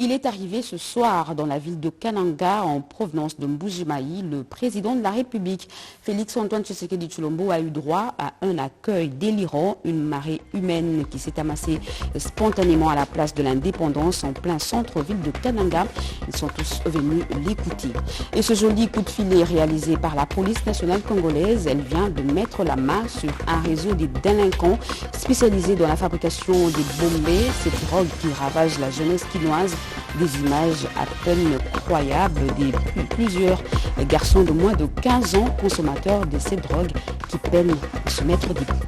Il est arrivé ce soir dans la ville de Kananga en provenance de Mbujimayi. Le président de la République, Félix-Antoine Tshisekedi Tshilombo, a eu droit à un accueil délirant, une marée humaine qui s'est amassée spontanément à la place de l'Indépendance en plein centre-ville de Kananga. Ils sont tous venus l'écouter. Et ce joli coup de filet réalisé par la police nationale congolaise, elle vient de mettre la main sur un réseau de délinquants spécialisés dans la fabrication des bombées, cette drogue qui ravage la jeunesse quinoise. Des images à peine croyables de plusieurs garçons de moins de 15 ans consommateurs de cette drogue qui peinent à se mettre des coups.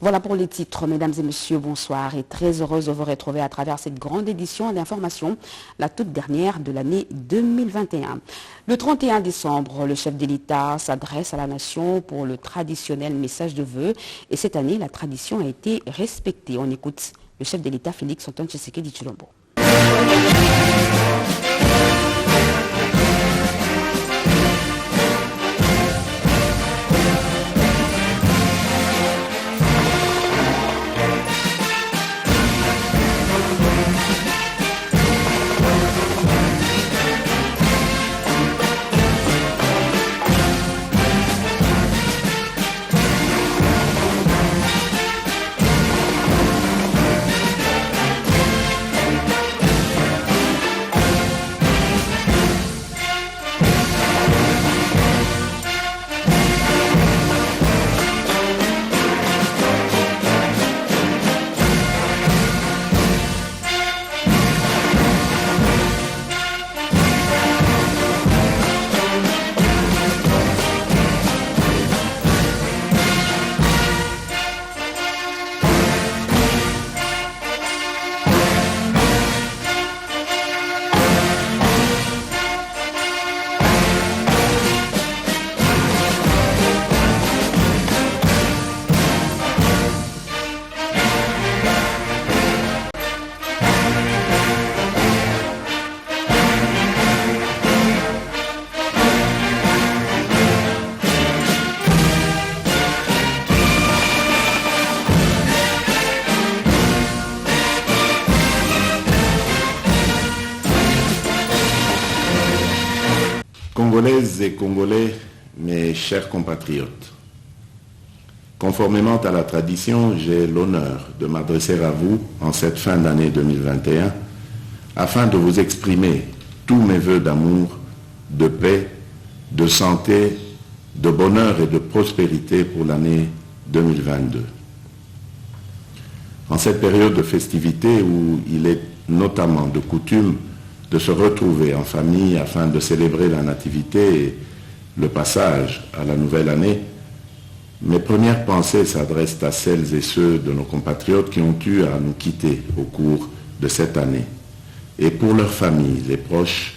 Voilà pour les titres, mesdames et messieurs, bonsoir et très heureuse de vous retrouver à travers cette grande édition d'information, la toute dernière de l'année 2021. Le 31 décembre, le chef de l'État s'adresse à la nation pour le traditionnel message de vœux et cette année, la tradition a été respectée. On écoute le chef de l'État, Félix-Antoine Tshisekedi Tshilombo. Congolaises et Congolais, mes chers compatriotes, conformément à la tradition, j'ai l'honneur de m'adresser à vous en cette fin d'année 2021 afin de vous exprimer tous mes vœux d'amour, de paix, de santé, de bonheur et de prospérité pour l'année 2022. En cette période de festivité où il est notamment de coutume de se retrouver en famille afin de célébrer la nativité et le passage à la nouvelle année, mes premières pensées s'adressent à celles et ceux de nos compatriotes qui ont eu à nous quitter au cours de cette année, et pour leurs familles, les proches,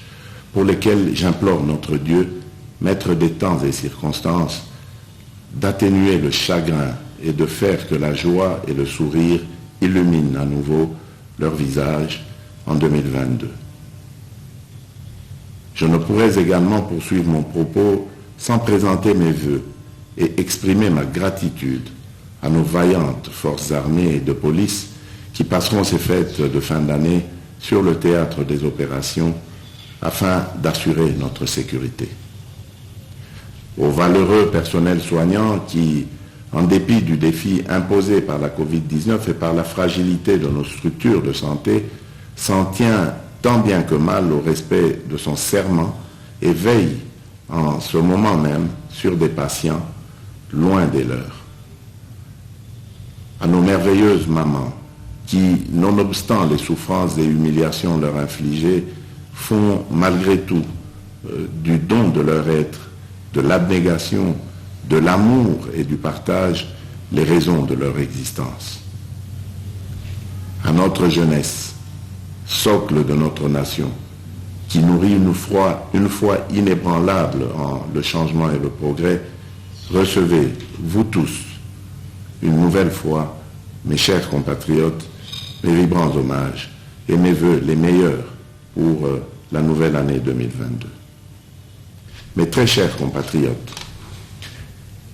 pour lesquels j'implore notre Dieu, maître des temps et circonstances, d'atténuer le chagrin et de faire que la joie et le sourire illuminent à nouveau leur visage en 2022. Je ne pourrais également poursuivre mon propos sans présenter mes vœux et exprimer ma gratitude à nos vaillantes forces armées et de police qui passeront ces fêtes de fin d'année sur le théâtre des opérations afin d'assurer notre sécurité. Aux valeureux personnels soignants qui, en dépit du défi imposé par la Covid-19 et par la fragilité de nos structures de santé, s'en tient tant bien que mal au respect de son serment et veille en ce moment même sur des patients loin des leurs. À nos merveilleuses mamans qui, nonobstant les souffrances et humiliations leur infligées, font malgré tout du don de leur être, de l'abnégation, de l'amour et du partage les raisons de leur existence. À notre jeunesse, socle de notre nation, qui nourrit une foi inébranlable en le changement et le progrès, recevez, vous tous, une nouvelle fois, mes chers compatriotes, mes vibrants hommages et mes vœux les meilleurs pour la nouvelle année 2022. Mes très chers compatriotes,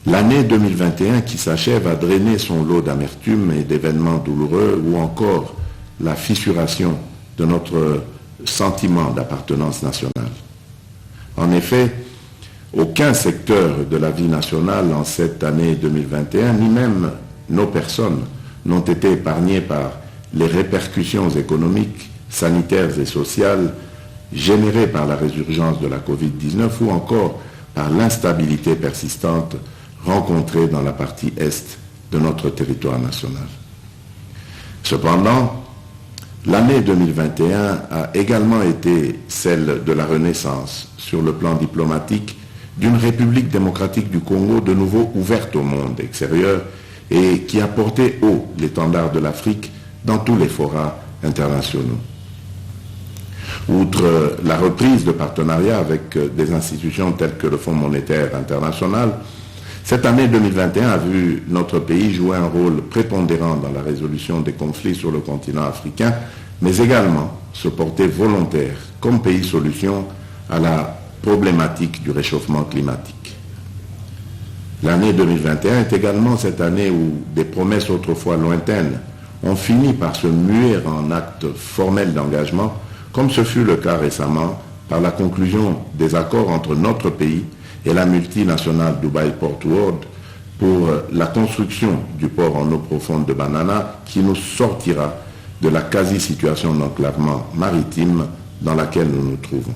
l'année 2021 qui s'achève a drainé son lot d'amertume et d'événements douloureux ou encore la fissuration de notre sentiment d'appartenance nationale. En effet, aucun secteur de la vie nationale en cette année 2021, ni même nos personnes, n'ont été épargnés par les répercussions économiques, sanitaires et sociales générées par la résurgence de la Covid-19 ou encore par l'instabilité persistante rencontrée dans la partie est de notre territoire national. Cependant, l'année 2021 a également été celle de la renaissance sur le plan diplomatique d'une République démocratique du Congo de nouveau ouverte au monde extérieur et qui a porté haut l'étendard de l'Afrique dans tous les forats internationaux. Outre la reprise de partenariats avec des institutions telles que le Fonds monétaire international, cette année 2021 a vu notre pays jouer un rôle prépondérant dans la résolution des conflits sur le continent africain, mais également se porter volontaire comme pays solution à la problématique du réchauffement climatique. L'année 2021 est également cette année où des promesses autrefois lointaines ont fini par se muer en actes formels d'engagement, comme ce fut le cas récemment par la conclusion des accords entre notre pays et la multinationale Dubai Port World pour la construction du port en eau profonde de Banana qui nous sortira de la quasi-situation d'enclavement maritime dans laquelle nous nous trouvons.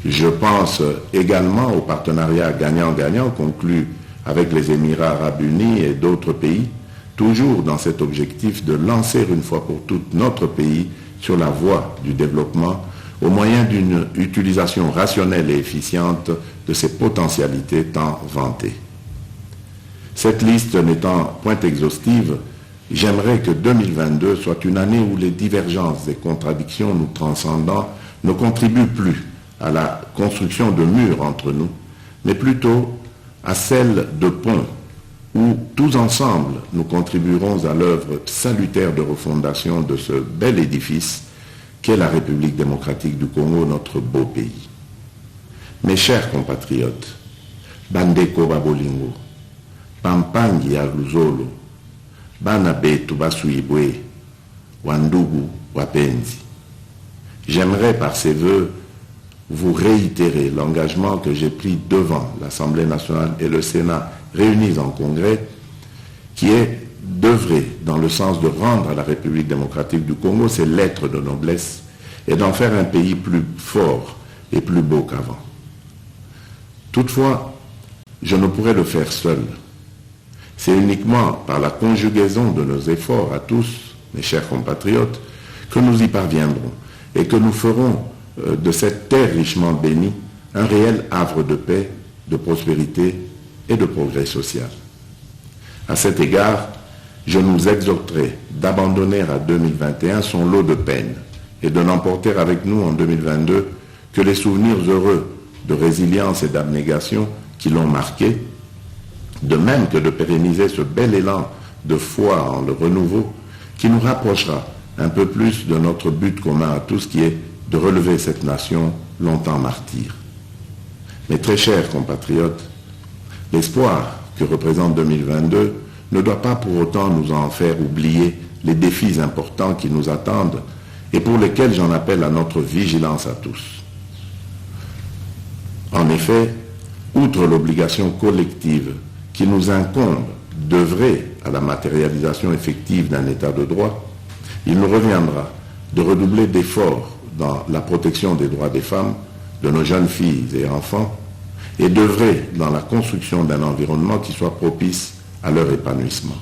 Je pense également au partenariat gagnant-gagnant conclu avec les Émirats arabes unis et d'autres pays, toujours dans cet objectif de lancer une fois pour toutes notre pays sur la voie du développement au moyen d'une utilisation rationnelle et efficiente de ses potentialités tant vantées. Cette liste n'étant point exhaustive, j'aimerais que 2022 soit une année où les divergences et contradictions nous transcendant ne contribuent plus à la construction de murs entre nous, mais plutôt à celle de ponts où tous ensemble nous contribuerons à l'œuvre salutaire de refondation de ce bel édifice qu'est la République démocratique du Congo, notre beau pays. Mes chers compatriotes, Bandeko Babolingo, Pampangi ya Luzolo, Bana Betu Basuibwe, Wandugu Wapenzi. J'aimerais par ces vœux vous réitérer l'engagement que j'ai pris devant l'Assemblée nationale et le Sénat réunis en congrès, qui est d'œuvrer dans le sens de rendre à la République démocratique du Congo ses lettres de noblesse et d'en faire un pays plus fort et plus beau qu'avant. Toutefois, je ne pourrais le faire seul. C'est uniquement par la conjugaison de nos efforts à tous, mes chers compatriotes, que nous y parviendrons et que nous ferons de cette terre richement bénie un réel havre de paix, de prospérité et de progrès social. À cet égard, je nous exhorterai d'abandonner à 2021 son lot de peines et de n'emporter avec nous en 2022 que les souvenirs heureux de résilience et d'abnégation qui l'ont marqué, de même que de pérenniser ce bel élan de foi en le renouveau qui nous rapprochera un peu plus de notre but commun à tous qui est de relever cette nation longtemps martyre. Mes très chers compatriotes, l'espoir que représente 2022 ne doit pas pour autant nous en faire oublier les défis importants qui nous attendent et pour lesquels j'en appelle à notre vigilance à tous. En effet, outre l'obligation collective qui nous incombe d'œuvrer à la matérialisation effective d'un état de droit, il nous reviendra de redoubler d'efforts dans la protection des droits des femmes, de nos jeunes filles et enfants, et d'œuvrer dans la construction d'un environnement qui soit propice à leur épanouissement.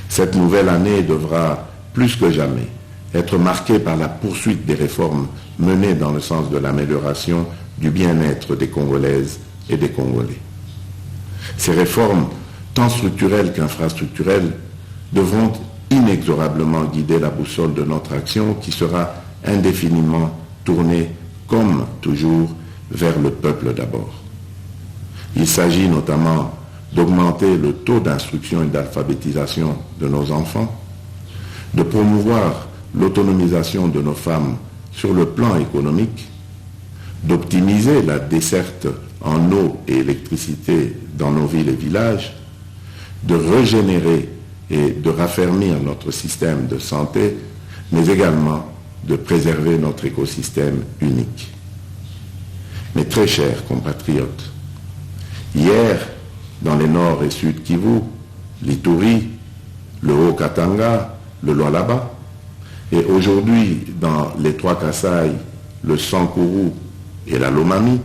Cette nouvelle année devra, plus que jamais, être marquée par la poursuite des réformes menées dans le sens de l'amélioration du bien-être des Congolaises et des Congolais. Ces réformes, tant structurelles qu'infrastructurelles, devront inexorablement guider la boussole de notre action qui sera indéfiniment tournée, comme toujours, vers le peuple d'abord. Il s'agit notamment d'augmenter le taux d'instruction et d'alphabétisation de nos enfants, de promouvoir l'autonomisation de nos femmes sur le plan économique, d'optimiser la desserte en eau et électricité dans nos villes et villages, de régénérer et de raffermir notre système de santé, mais également de préserver notre écosystème unique. Mes très chers compatriotes, hier, dans les Nord et Sud Kivu, l'Ituri, le Haut-Katanga, le Lualaba, et aujourd'hui dans les Trois Kasaï, le Sankuru et la Lomami,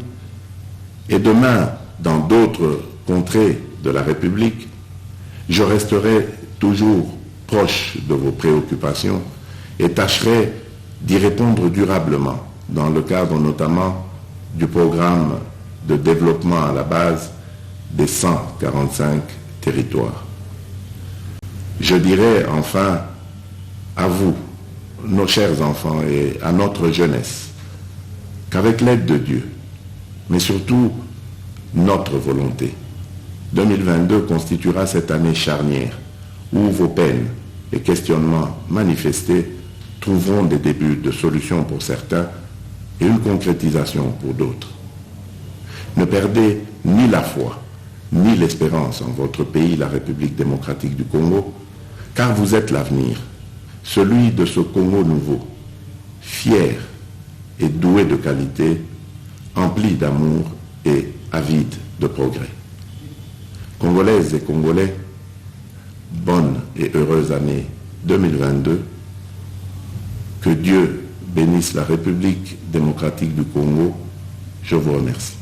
et demain dans d'autres contrées de la République, je resterai toujours proche de vos préoccupations et tâcherai d'y répondre durablement dans le cadre notamment du programme de développement à la base des 145 territoires. Je dirai enfin à vous, nos chers enfants, et à notre jeunesse, qu'avec l'aide de Dieu, mais surtout notre volonté, 2022 constituera cette année charnière où vos peines et questionnements manifestés trouveront des débuts de solutions pour certains et une concrétisation pour d'autres. Ne perdez ni la foi, ni l'espérance en votre pays, la République démocratique du Congo, car vous êtes l'avenir, celui de ce Congo nouveau, fier et doué de qualité, empli d'amour et avide de progrès. Congolaises et Congolais, bonne et heureuse année 2022. Que Dieu bénisse la République démocratique du Congo. Je vous remercie.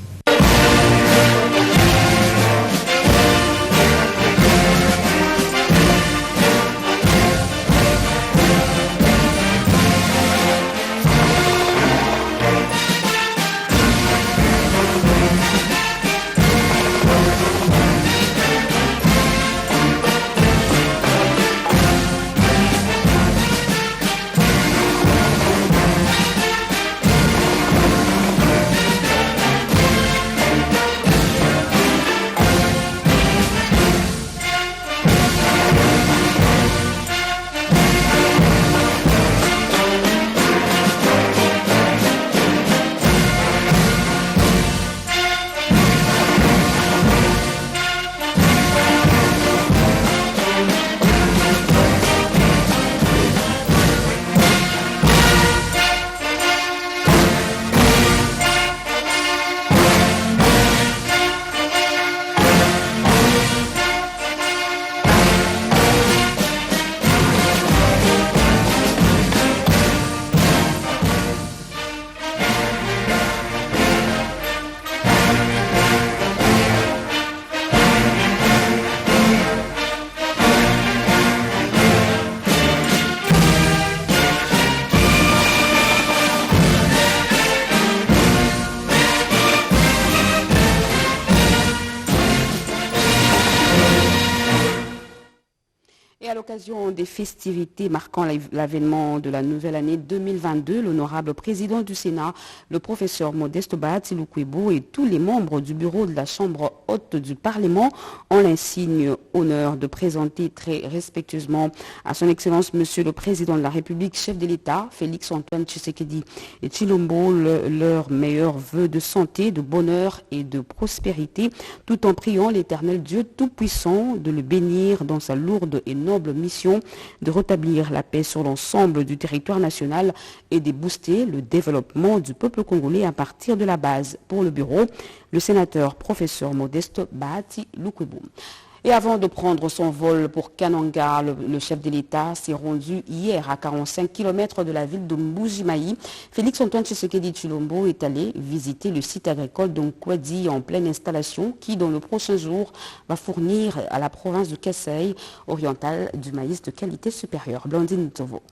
À l'occasion des festivités marquant l'avènement de la nouvelle année 2022, l'honorable président du Sénat, le professeur Modeste Bahati Lukwebo et tous les membres du bureau de la Chambre haute du Parlement ont l'insigne honneur de présenter très respectueusement à son Excellence Monsieur le Président de la République, chef de l'État, Félix Antoine Tshisekedi et Tshilombo, leurs meilleurs vœux de santé, de bonheur et de prospérité, tout en priant l'Éternel Dieu Tout-Puissant de le bénir dans sa lourde et noble mission de rétablir la paix sur l'ensemble du territoire national et de booster le développement du peuple congolais à partir de la base. Pour le bureau, le sénateur professeur Modeste Bahati Lukwebo. Et avant de prendre son vol pour Kananga, le chef de l'État s'est rendu hier à 45 km de la ville de Mbuji-Mayi. Félix Antoine Tshisekedi Tshilombo est allé visiter le site agricole d'Onkwadi en pleine installation qui, dans le prochain jour, va fournir à la province de Kasaï orientale du maïs de qualité supérieure. Blandine Tovo.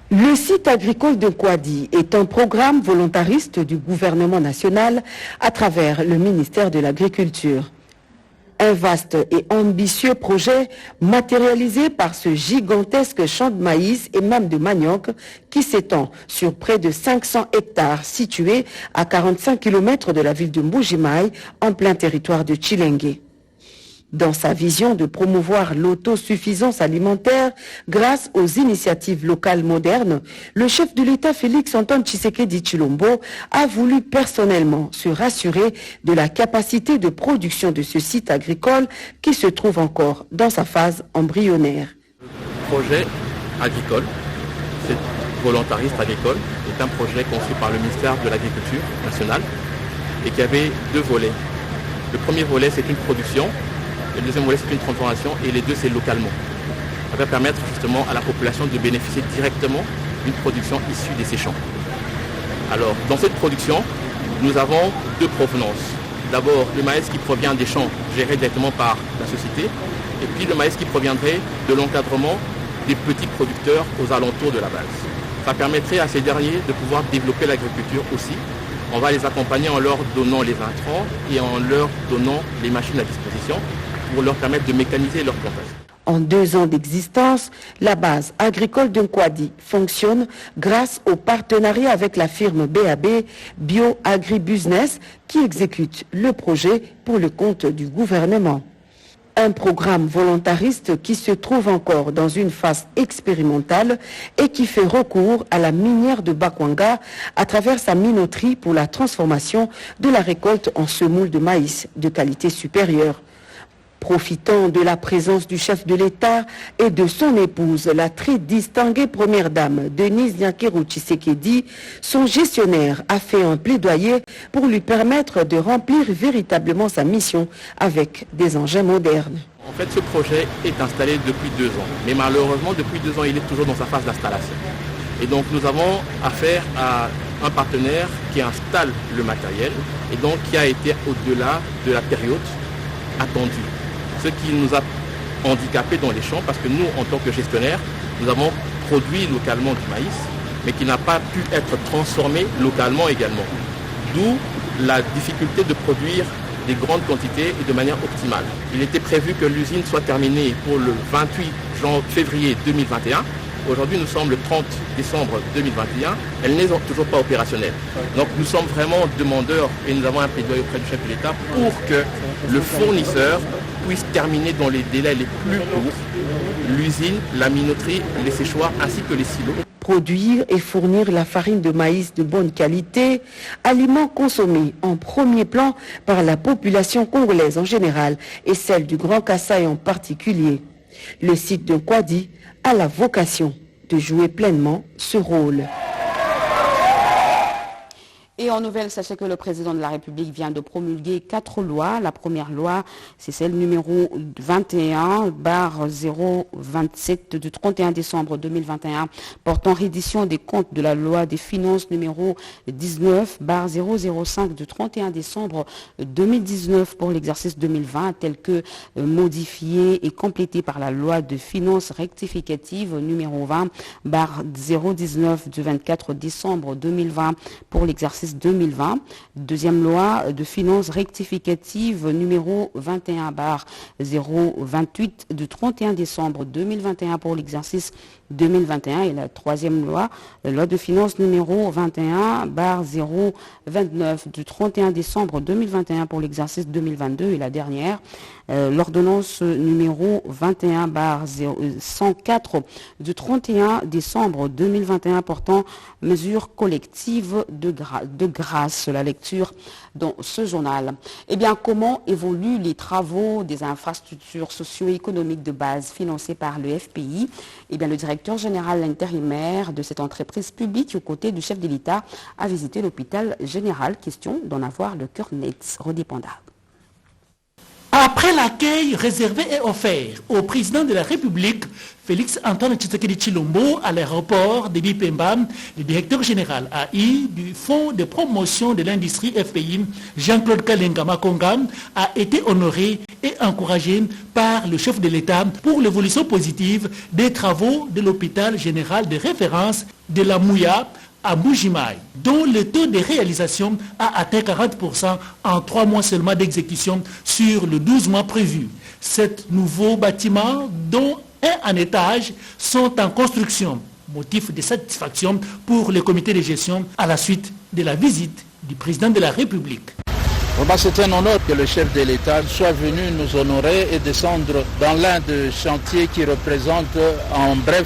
Le site agricole de Kwadi est un programme volontariste du gouvernement national à travers le ministère de l'Agriculture. Un vaste et ambitieux projet matérialisé par ce gigantesque champ de maïs et même de manioc qui s'étend sur près de 500 hectares situés à 45 km de la ville de Mbuji-Mayi en plein territoire de Tshilenge. Dans sa vision de promouvoir l'autosuffisance alimentaire grâce aux initiatives locales modernes, le chef de l'État Félix Antoine Tshisekedi Tshilombo a voulu personnellement se rassurer de la capacité de production de ce site agricole qui se trouve encore dans sa phase embryonnaire. Projet agricole c'est volontariste agricole, est un projet conçu par le ministère de l'Agriculture nationale et qui avait deux volets. Le premier volet, c'est une production, le deuxième volet, c'est une transformation, et les deux, c'est localement. Ça va permettre justement à la population de bénéficier directement d'une production issue de ces champs. Alors, dans cette production, nous avons deux provenances. D'abord, le maïs qui provient des champs gérés directement par la société, et puis le maïs qui proviendrait de l'encadrement des petits producteurs aux alentours de la base. Ça permettrait à ces derniers de pouvoir développer l'agriculture aussi. On va les accompagner en leur donnant les intrants et en leur donnant les machines à disposition pour leur permettre de mécaniser leur plantation. En 2 ans d'existence, la base agricole de Nkwadi fonctionne grâce au partenariat avec la firme BAB Bio Agribusiness qui exécute le projet pour le compte du gouvernement. Un programme volontariste qui se trouve encore dans une phase expérimentale et qui fait recours à la minière de Bakwanga à travers sa minoterie pour la transformation de la récolte en semoule de maïs de qualité supérieure. Profitant de la présence du chef de l'État et de son épouse, la très distinguée première dame Denise Nyakeru Tshisekedi, son gestionnaire a fait un plaidoyer pour lui permettre de remplir véritablement sa mission avec des engins modernes. En fait, ce projet est installé depuis 2 ans, mais malheureusement, depuis 2 ans, il est toujours dans sa phase d'installation. Et donc, nous avons affaire à un partenaire qui installe le matériel et donc qui a été au-delà de la période attendue. Ce qui nous a handicapés dans les champs, parce que nous, en tant que gestionnaires, nous avons produit localement du maïs, mais qui n'a pas pu être transformé localement également. D'où la difficulté de produire des grandes quantités et de manière optimale. Il était prévu que l'usine soit terminée pour le 28 février 2021. Aujourd'hui, nous sommes le 30 décembre 2021. Elle n'est toujours pas opérationnelle. Donc, nous sommes vraiment demandeurs et nous avons un plaidoyer auprès du chef de l'État pour que le fournisseur puisse terminer dans les délais les plus courts l'usine, la minoterie, les séchoirs ainsi que les silos. Produire et fournir la farine de maïs de bonne qualité, aliment consommé en premier plan par la population congolaise en général et celle du Grand Kasaï en particulier. Le site de Nkwadi a la vocation de jouer pleinement ce rôle. Et en nouvelle, sachez que le président de la République vient de promulguer 4 lois. La première loi, c'est celle numéro 21/027 du 31 décembre 2021 portant reddition des comptes de la loi des finances numéro 19/005 du 31 décembre 2019 pour l'exercice 2020, tel que modifié et complété par la loi de finances rectificative numéro 20/019 du 24 décembre 2020 pour l'exercice 2020, deuxième loi de finances rectificative numéro 21/028 du 31 décembre 2021 pour l'exercice 2021 et la troisième loi, la loi de finances numéro 21/029 du 31 décembre 2021 pour l'exercice 2022 et la dernière, l'ordonnance numéro 21/104 du 31 décembre 2021 portant mesures collectives de grâce. La lecture dans ce journal. Eh bien, comment évoluent les travaux des infrastructures socio-économiques de base financés par le FPI? Eh bien, le directeur général intérimaire de cette entreprise publique, aux côtés du chef de l'État, a visité l'hôpital général. Question d'en avoir le cœur net. Redépendant. Après l'accueil réservé et offert au président de la République, Félix Antoine Tshisekedi Tshilombo, à l'aéroport de Bipemba, le directeur général AI du Fonds de promotion de l'industrie FPI, Jean-Claude Kalenga Makonga, a été honoré et encouragé par le chef de l'État pour l'évolution positive des travaux de l'hôpital général de référence de la Mouya à Mbuji-Mayi, dont le taux de réalisation a atteint 40% en 3 mois seulement d'exécution sur les 12 mois prévus. Ces nouveaux bâtiments, dont un en étage, sont en construction, motif de satisfaction pour le comité de gestion à la suite de la visite du président de la République. C'est un honneur que le chef de l'État soit venu nous honorer et descendre dans l'un des chantiers qui représente en bref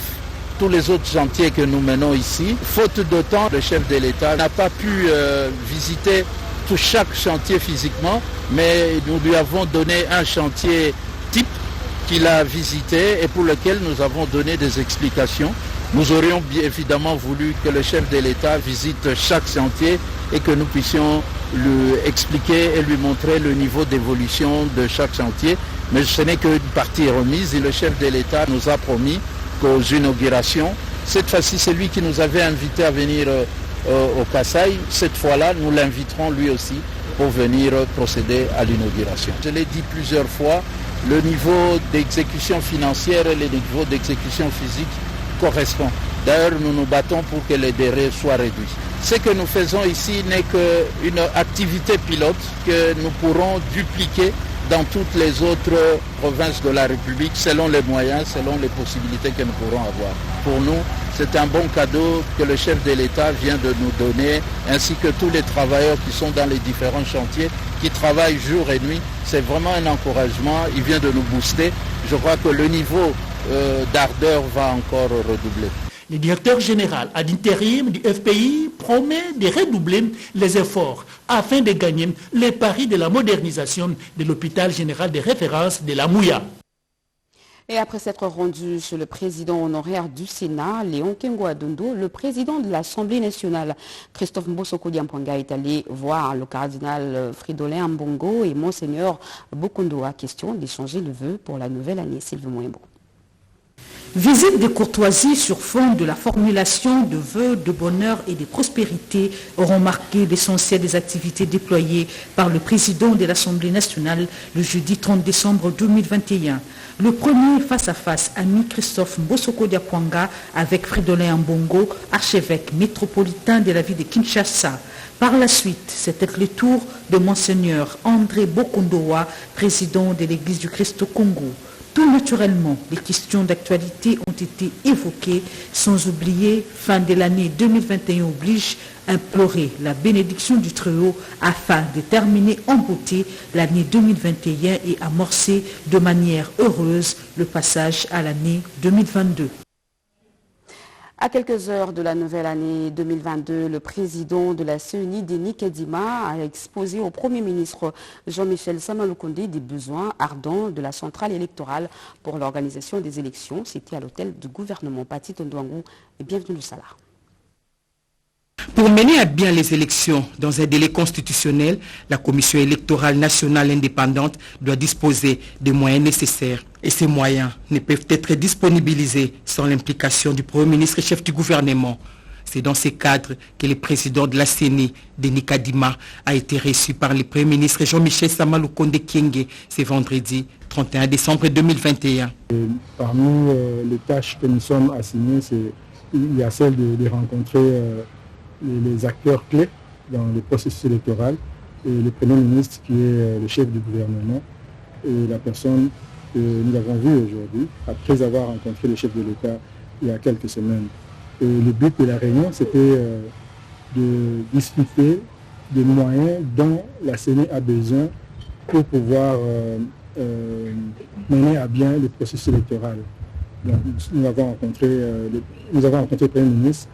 tous les autres chantiers que nous menons ici. Faute de temps, le chef de l'État n'a pas pu visiter chaque chantier physiquement, mais nous lui avons donné un chantier type qu'il a visité et pour lequel nous avons donné des explications. Nous aurions bien évidemment voulu que le chef de l'État visite chaque chantier et que nous puissions lui expliquer et lui montrer le niveau d'évolution de chaque chantier. Mais ce n'est qu'une partie remise et le chef de l'État nous a promis qu'aux inaugurations, cette fois-ci c'est lui qui nous avait invités à venir au Kasaï. Cette fois-là, nous l'inviterons lui aussi pour venir procéder à l'inauguration. Je l'ai dit plusieurs fois, le niveau d'exécution financière et le niveau d'exécution physique correspond. D'ailleurs, nous nous battons pour que les délais soient réduits. Ce que nous faisons ici n'est qu'une activité pilote que nous pourrons dupliquer dans toutes les autres provinces de la République selon les moyens, selon les possibilités que nous pourrons avoir. Pour nous, c'est un bon cadeau que le chef de l'État vient de nous donner, ainsi que tous les travailleurs qui sont dans les différents chantiers, qui travaillent jour et nuit. C'est vraiment un encouragement, il vient de nous booster. Je crois que le niveau d'ardeur va encore redoubler. Le directeur général ad intérim du FPI promet de redoubler les efforts afin de gagner les paris de la modernisation de l'hôpital général de référence de la Mouya. Et après s'être rendu chez le président honoraire du Sénat, Léon Kengo Adondo, le président de l'Assemblée nationale, Christophe Mbosoko Diampanga, est allé voir le cardinal Fridolin Ambongo et Monseigneur Bokondoa, question d'échanger le vœu pour la nouvelle année. Sylvie Moembo. Visite de courtoisie sur fond de la formulation de vœux de bonheur et de prospérité auront marqué l'essentiel des activités déployées par le président de l'Assemblée nationale le jeudi 30 décembre 2021. Le premier face-à-face a mis Christophe Mbosoko Diakwanga avec Fridolin Ambongo, archevêque métropolitain de la ville de Kinshasa. Par la suite, c'était le tour de Monseigneur André Bokondoa, président de l'Église du Christ au Congo. Tout naturellement, les questions d'actualité ont été évoquées, sans oublier, fin de l'année 2021 oblige, implorer la bénédiction du Très-Haut afin de terminer en beauté l'année 2021 et amorcer de manière heureuse le passage à l'année 2022. À quelques heures de la nouvelle année 2022, le président de la CENI, Denis Kadima, a exposé au Premier ministre Jean-Michel Sama-Lukonde des besoins ardents de la centrale électorale pour l'organisation des élections. C'était à l'hôtel du gouvernement. Pati Tondouangou et bienvenue au Salah. Pour mener à bien les élections dans un délai constitutionnel, la Commission électorale nationale indépendante doit disposer des moyens nécessaires. Et ces moyens ne peuvent être disponibilisés sans l'implication du Premier ministre et chef du gouvernement. C'est dans ces cadres que le président de la CENI, Denis Kadima, a été reçu par le Premier ministre Jean-Michel Sama-Lukonde Kyenge ce vendredi 31 décembre 2021. Parmi les tâches que nous sommes assignées, il y a celle de rencontrer les acteurs clés dans le processus électoral et le Premier ministre qui est le chef du gouvernement et la personne que nous avons vue aujourd'hui après avoir rencontré le chef de l'État il y a quelques semaines. Et le but de la réunion, c'était de discuter des moyens dont la CENI a besoin pour pouvoir mener à bien le processus électoral. Donc, nous avons rencontré le Premier ministre.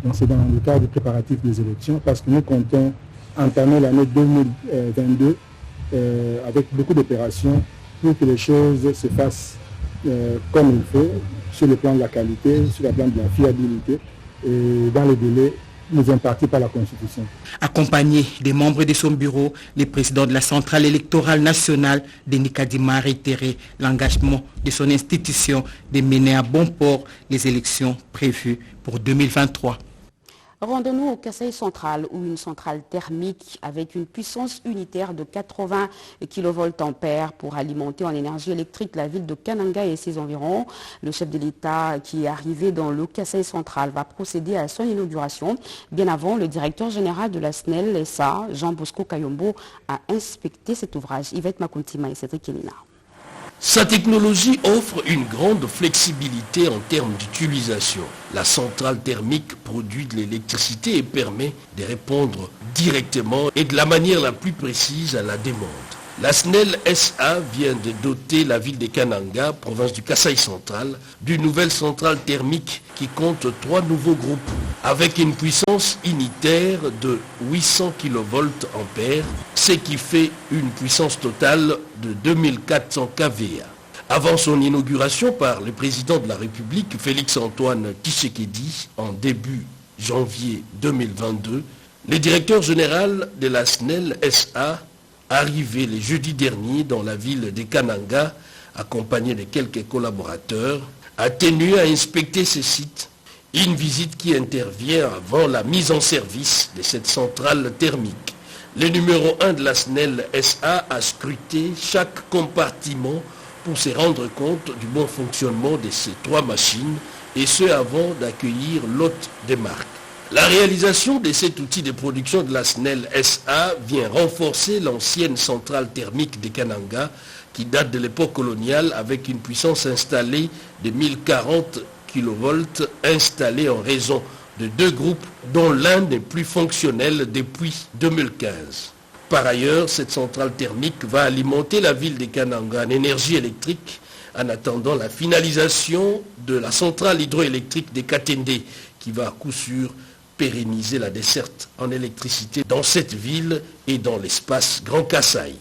Donc c'est dans le cadre du préparatif des élections parce que nous comptons entamer l'année 2022 avec beaucoup d'opérations pour que les choses se fassent comme il faut, sur le plan de la qualité, sur le plan de la fiabilité et dans les délais nous impartis par la Constitution. Accompagné des membres de son bureau, le président de la centrale électorale nationale, Denis Kadima, a réitéré l'engagement de son institution de mener à bon port les élections prévues pour 2023. Rendons-nous au Kasaï central où une centrale thermique avec une puissance unitaire de 80 kVA pour alimenter en énergie électrique la ville de Kananga et ses environs. Le chef de l'État qui est arrivé dans le Kasaï central va procéder à son inauguration. Bien avant, le directeur général de la SNEL, SA, Jean Bosco Kayombo, a inspecté cet ouvrage. Yvette Makuntima et Cédric Kelina. Sa technologie offre une grande flexibilité en termes d'utilisation. La centrale thermique produit de l'électricité et permet de répondre directement et de la manière la plus précise à la demande. La SNEL SA vient de doter la ville de Kananga, province du Kasaï central, d'une nouvelle centrale thermique qui compte 3 nouveaux groupes, avec une puissance unitaire de 800 kVA, ce qui fait une puissance totale de 2400 kVA. Avant son inauguration par le président de la République, Félix-Antoine Tshisekedi, en début janvier 2022, le directeur général de la SNEL SA, arrivé le jeudi dernier dans la ville de Kananga, accompagné de quelques collaborateurs, a tenu à inspecter ce site. Une visite qui intervient avant la mise en service de cette centrale thermique. Le numéro 1 de la SNEL SA a scruté chaque compartiment pour se rendre compte du bon fonctionnement de ces 3 machines, et ce avant d'accueillir l'hôte des marques. La réalisation de cet outil de production de la SNEL SA vient renforcer l'ancienne centrale thermique de Kananga, qui date de l'époque coloniale avec une puissance installée de 1040 kV installée en raison de 2 groupes dont l'un n'est plus fonctionnel depuis 2015. Par ailleurs, cette centrale thermique va alimenter la ville de Kananga en énergie électrique en attendant la finalisation de la centrale hydroélectrique de Katende qui va à coup sûr pérenniser la desserte en électricité dans cette ville et dans l'espace Grand Kasaï.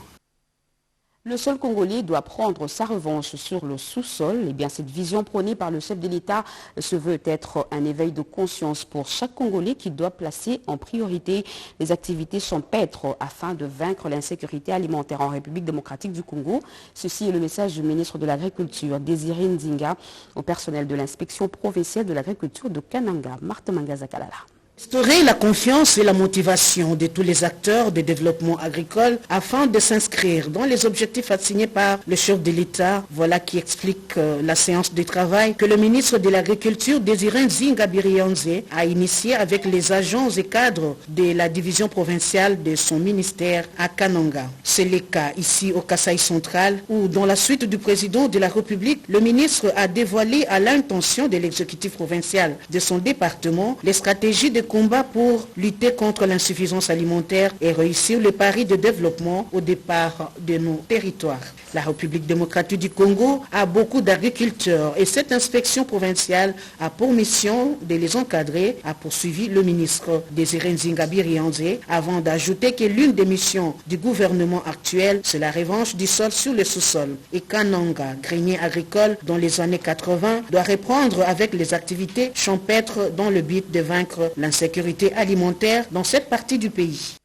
Le sol congolais doit prendre sa revanche sur le sous-sol. Eh bien, cette vision prônée par le chef de l'État se veut être un éveil de conscience pour chaque Congolais qui doit placer en priorité les activités champêtres afin de vaincre l'insécurité alimentaire en République démocratique du Congo. Ceci est le message du ministre de l'Agriculture, Désiré Nzinga, au personnel de l'inspection provinciale de l'agriculture de Kananga, Marthe Mangazakalala. Restaurer la confiance et la motivation de tous les acteurs de développement agricole afin de s'inscrire dans les objectifs assignés par le chef de l'État. Voilà qui explique la séance de travail que le ministre de l'Agriculture, Désiré Nzinga Birianze, a initié avec les agents et cadres de la division provinciale de son ministère à Kananga. C'est le cas ici au Kasaï central où, dans la suite du président de la République, le ministre a dévoilé à l'intention de l'exécutif provincial de son département les stratégies de combat pour lutter contre l'insuffisance alimentaire et réussir le pari de développement au départ de nos territoires. La République démocratique du Congo a beaucoup d'agriculteurs et cette inspection provinciale a pour mission de les encadrer, a poursuivi le ministre Désiré Nzinga Birianze, avant d'ajouter que l'une des missions du gouvernement actuel, c'est la revanche du sol sur le sous-sol. Et Kananga, grenier agricole dans les années 80, doit reprendre avec les activités champêtres dans le but de vaincre l'insécurité alimentaire dans cette partie du pays.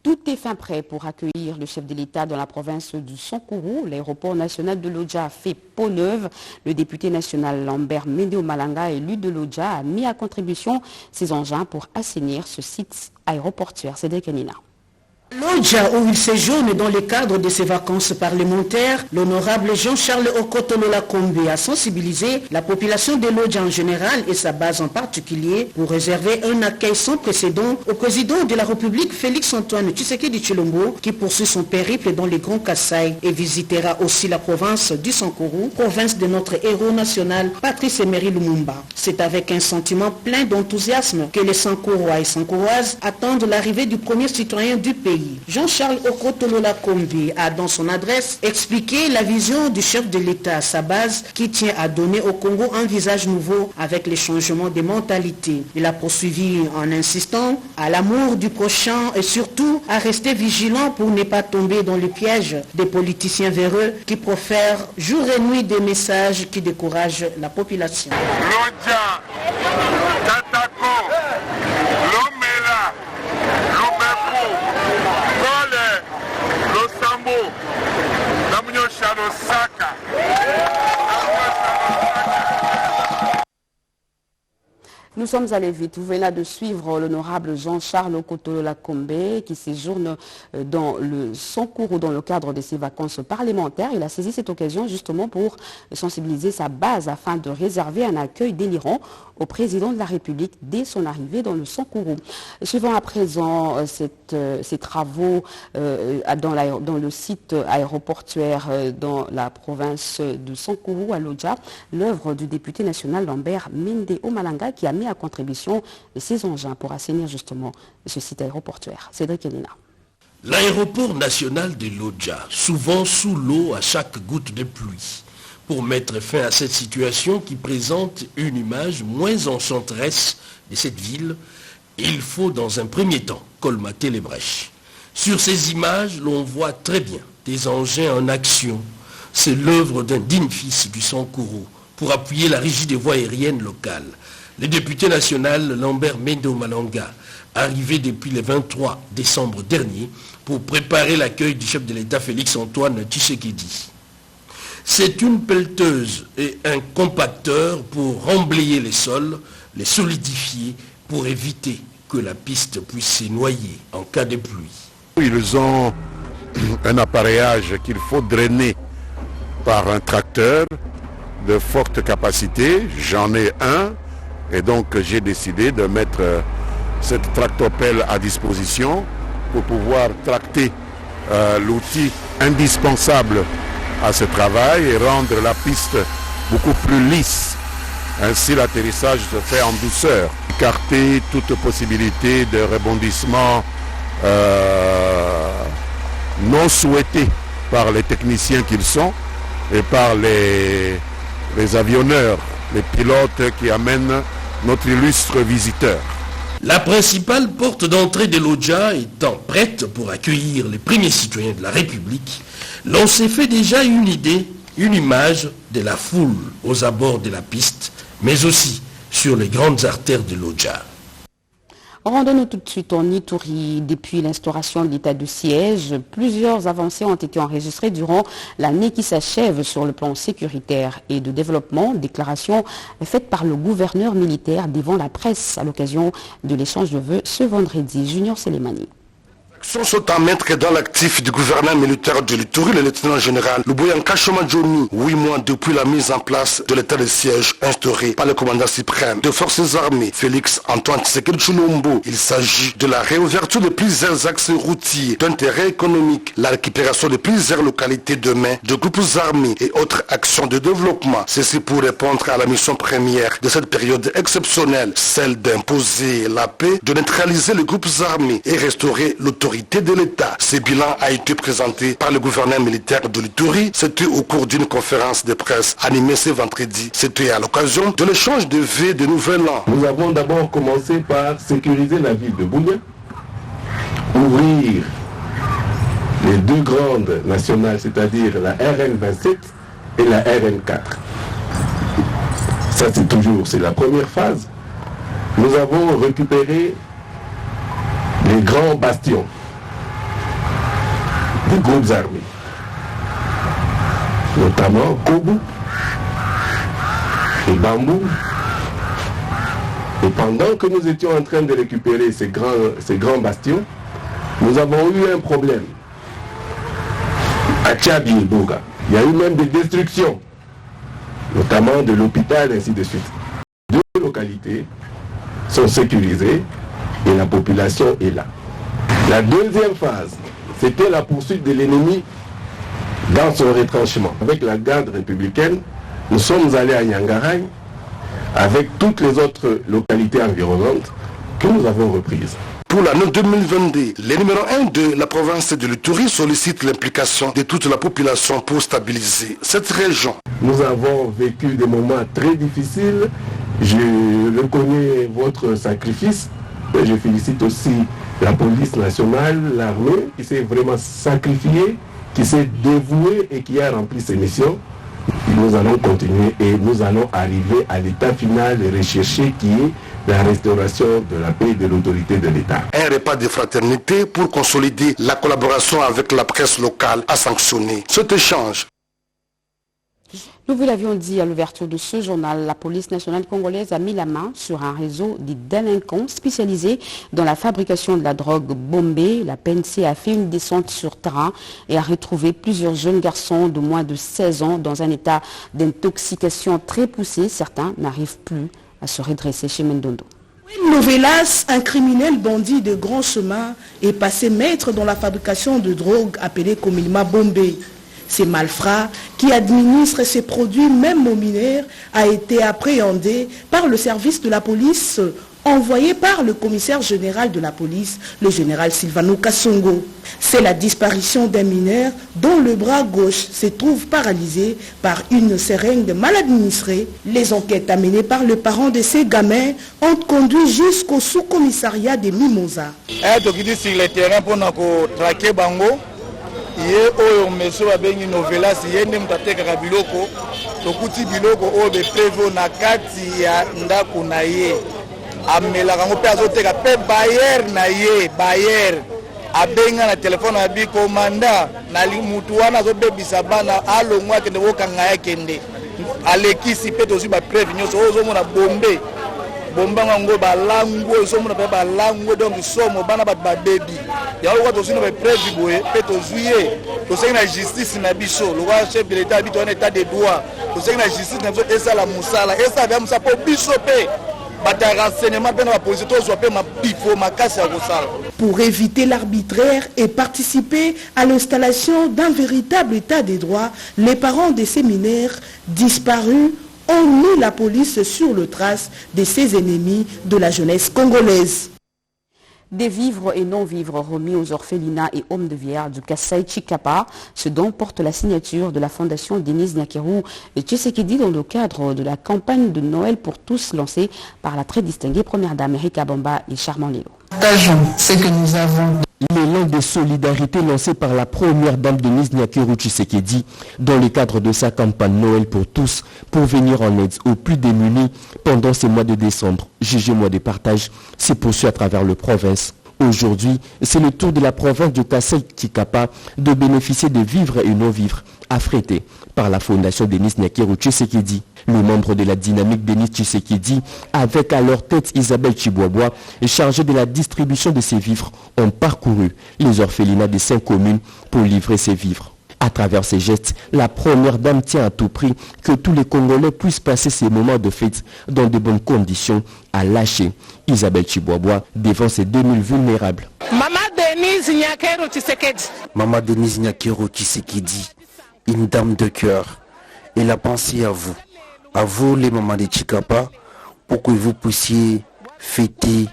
Tout est fin prêt pour accueillir le chef de l'État dans la province du Sankourou. L'aéroport national de Lodja a fait peau neuve. Le député national Lambert Mende Omalanga, élu de Lodja, a mis à contribution ses engins pour assainir ce site aéroportuaire. Cédric Anina. Lodja, où il séjourne dans le cadre de ses vacances parlementaires, l'honorable Jean-Charles Okotolola Kombe a sensibilisé la population de Lodja en général et sa base en particulier pour réserver un accueil sans précédent au président de la République Félix-Antoine Tshisekedi Tshilombo qui poursuit son périple dans les Grands Kasaï et visitera aussi la province du Sankourou, province de notre héros national Patrice Emery Lumumba. C'est avec un sentiment plein d'enthousiasme que les Sankourois et Sankouroises attendent l'arrivée du premier citoyen du pays. Jean-Charles Okotolola Kombe a dans son adresse expliqué la vision du chef de l'État à sa base qui tient à donner au Congo un visage nouveau avec les changements des mentalités. Il a poursuivi en insistant à l'amour du prochain et surtout à rester vigilant pour ne pas tomber dans le piège des politiciens véreux qui profèrent jour et nuit des messages qui découragent la population. Nous sommes allés vite. Vous venez là de suivre l'honorable Jean-Charles Okotolola Kombe qui séjourne dans le Sankourou dans le cadre de ses vacances parlementaires. Il a saisi cette occasion justement pour sensibiliser sa base afin de réserver un accueil délirant au président de la République dès son arrivée dans le Sankourou. Suivant à présent ces travaux dans le site aéroportuaire dans la province de Sankourou à Lodja, l'œuvre du député national Lambert Mende Omalanga qui a mis à contribution ses engins pour assainir justement ce site aéroportuaire. Cédric Elina. L'aéroport national de Lodja, souvent sous l'eau à chaque goutte de pluie. Pour mettre fin à cette situation qui présente une image moins enchanteresse de cette ville, il faut dans un premier temps colmater les brèches. Sur ces images, l'on voit très bien des engins en action, c'est l'œuvre d'un digne fils du Sankourou pour appuyer la régie des voies aériennes locales. Le député national Lambert Mendo Malanga, arrivé depuis le 23 décembre dernier pour préparer l'accueil du chef de l'État Félix-Antoine Tshisekedi. C'est une pelleteuse et un compacteur pour remblayer les sols, les solidifier pour éviter que la piste puisse se noyer en cas de pluie. Ils ont un appareillage qu'il faut drainer par un tracteur de forte capacité. J'en ai un et donc j'ai décidé de mettre cette tractopelle à disposition pour pouvoir tracter l'outil indispensable à ce travail et rendre la piste beaucoup plus lisse. Ainsi l'atterrissage se fait en douceur. Écarter toute possibilité de rebondissement non souhaité par les techniciens qu'ils sont et par les avionneurs, les pilotes qui amènent notre illustre visiteur. La principale porte d'entrée de l'Odja étant prête pour accueillir les premiers citoyens de la République, l'on s'est fait déjà une idée, une image de la foule aux abords de la piste, mais aussi sur les grandes artères de l'Odja. Rendons-nous tout de suite en Ituri. Depuis l'instauration de l'état de siège, plusieurs avancées ont été enregistrées durant l'année qui s'achève sur le plan sécuritaire et de développement. Déclaration faite par le gouverneur militaire devant la presse à l'occasion de l'échange de vœux ce vendredi. Junior Selemani. Sont à mettre dans l'actif du gouverneur militaire de l'Ituri, le lieutenant général Luboyanka Shomadjoni, 8 mois depuis la mise en place de l'état de siège instauré par le commandant suprême des forces armées, Félix Antoine Tshisekedi Tshilombo. Il s'agit de la réouverture de plusieurs axes routiers d'intérêt économique, la récupération de plusieurs localités de main de groupes armés et autres actions de développement. Ceci pour répondre à la mission première de cette période exceptionnelle, celle d'imposer la paix, de neutraliser les groupes armés et restaurer l'autorité de l'État. Ce bilan a été présenté par le gouverneur militaire de l'Ituri. C'était au cours d'une conférence de presse animée ce vendredi. C'était à l'occasion de l'échange de vœux de Nouvel An. Nous avons d'abord commencé par sécuriser la ville de Bunia, ouvrir les deux grandes nationales, c'est-à-dire la RN27 et la RN4. Ça c'est la première phase. Nous avons récupéré les grands bastions des groupes armés, notamment Kobu et Bambou. Et pendant que nous étions en train de récupérer ces grands bastions, nous avons eu un problème à Tchabi et Boga. Il y a eu même des destructions, notamment de l'hôpital, ainsi de suite. Deux localités sont sécurisées et la population est là. La deuxième phase, c'était la poursuite de l'ennemi dans son retranchement. Avec la garde républicaine, nous sommes allés à Nyangaray avec toutes les autres localités environnantes que nous avons reprises. Pour l'année 2022, le numéro 1 de la province de l'Ituri sollicite l'implication de toute la population pour stabiliser cette région. Nous avons vécu des moments très difficiles. Je reconnais votre sacrifice. Je félicite aussi la police nationale, l'armée, qui s'est vraiment sacrifiée, qui s'est dévouée et qui a rempli ses missions. Nous allons continuer et nous allons arriver à l'état final recherché qui est la restauration de la paix et de l'autorité de l'État. Un repas de fraternité pour consolider la collaboration avec la presse locale a sanctionné cet échange. Nous vous l'avions dit à l'ouverture de ce journal, la police nationale congolaise a mis la main sur un réseau de délinquants spécialisés dans la fabrication de la drogue bombée. La PNC a fait une descente sur terrain et a retrouvé plusieurs jeunes garçons de moins de 16 ans dans un état d'intoxication très poussé. Certains n'arrivent plus à se redresser chez Mendondo. Novelas, un criminel bandit de grand chemin, est passé maître dans la fabrication de drogue appelée communément bombée. Ces malfrats qui administrent ces produits, même aux mineurs, a été appréhendé par le service de la police envoyé par le commissaire général de la police, le général Silvano Kassongo. C'est la disparition d'un mineur dont le bras gauche se trouve paralysé par une seringue mal administrée. Les enquêtes amenées par le parent de ces gamins ont conduit jusqu'au sous-commissariat de Mimosa. Sur le terrain pour traquer Bango. ye oyo meso babengi novelas ye nde moto atekaka biloko tokuti biloko oyo beprevo na kati ya ndako na ye amelaka yango mpe azoteka mpe bayer na ye bayer abenga na telefone na bi komanda na mutu wana azobebisa bana alongwa akende kokanga ye akende alekisi mpe tozwi bapreve nyonso oyo ozomona bombe bombango yango balangu oyo ozomona mpe balangu donc somo bana bato babebi yango lokwa tozwi na bapreve boye mpe tozwi ye tosengi na justice na biso lokwa chef de l'état abi towana état de droit tosengi na justice na biso esala mosala esala bya mosala mpo biso mpe bata renseignement mpe na bapolisi tozwa mpe mabifo makasi ya kosala. Pour éviter l'arbitraire et participer à l'installation d'un véritable état des droits, les parents de ces mineurs disparus ont mis la police sur le trace de ces ennemis de la jeunesse congolaise. Des vivres et non-vivres remis aux orphelinats et hommes de vierge du Kasaï Chikapa, ce dont porte la signature de la fondation Denise Nyakeru et Tshisekedi dans le cadre de la campagne de Noël pour tous lancée par la très distinguée première dame Erika Bamba et Charmant Léo. Partageons ce que nous avons. L'élan de solidarité lancé par la première dame Denise Nyakeru Tshisekedi dans le cadre de sa campagne Noël pour tous pour venir en aide aux plus démunis pendant ce mois de décembre. Jugez-moi des partages se poursuit à travers le province. Aujourd'hui, c'est le tour de la province de Kasaï Chikapa de bénéficier de vivres et non-vivres affrétés par la fondation Denise Nyakeru Tshisekedi. Le membre de la dynamique Denis Tshisekedi, avec à leur tête Isabelle Chiboaboa, chargée de la distribution de ces vivres, ont parcouru les orphelinats des 5 communes pour livrer ces vivres. À travers ces gestes, la première dame tient à tout prix que tous les Congolais puissent passer ces moments de fête dans de bonnes conditions, à lâcher Isabelle Chiboaboa devant ces 2000 vulnérables. Maman Denise Nyakeru Tshisekedi. Maman Denise Nyakeru Tshisekedi, une dame de cœur. Elle a pensé à vous les mamans de Chikapa, pour que vous puissiez fêter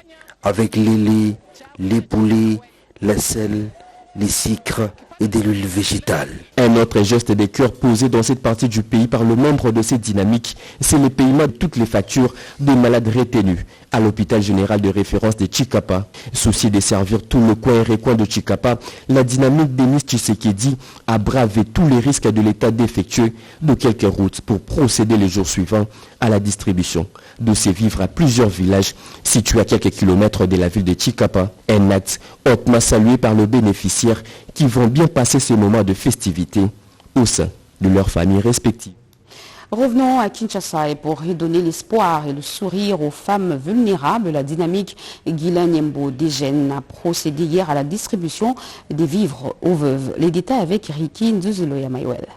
avec les laits, les poulets, les sels, les sucres et de l'huile végétale. Un autre geste de cœur posé dans cette partie du pays par le membre de cette dynamique, c'est le paiement de toutes les factures des malades retenus à l'hôpital général de référence de Chikapa. Souci de servir tout le coin et recoin de Chikapa, la dynamique Denis Tshisekedi a bravé tous les risques de l'état défectueux de quelques routes pour procéder les jours suivants à la distribution de ces vivres à plusieurs villages situés à quelques kilomètres de la ville de Chikapa. Un acte hautement salué par le bénéficiaire qui vont bien passer ce moment de festivité au sein de leurs familles respectives. Revenons à Kinshasa et pour redonner l'espoir et le sourire aux femmes vulnérables, la dynamique Guilain Nyembo Degen a procédé hier à la distribution des vivres aux veuves. Les détails avec Riki Nduzuloya Mayouel.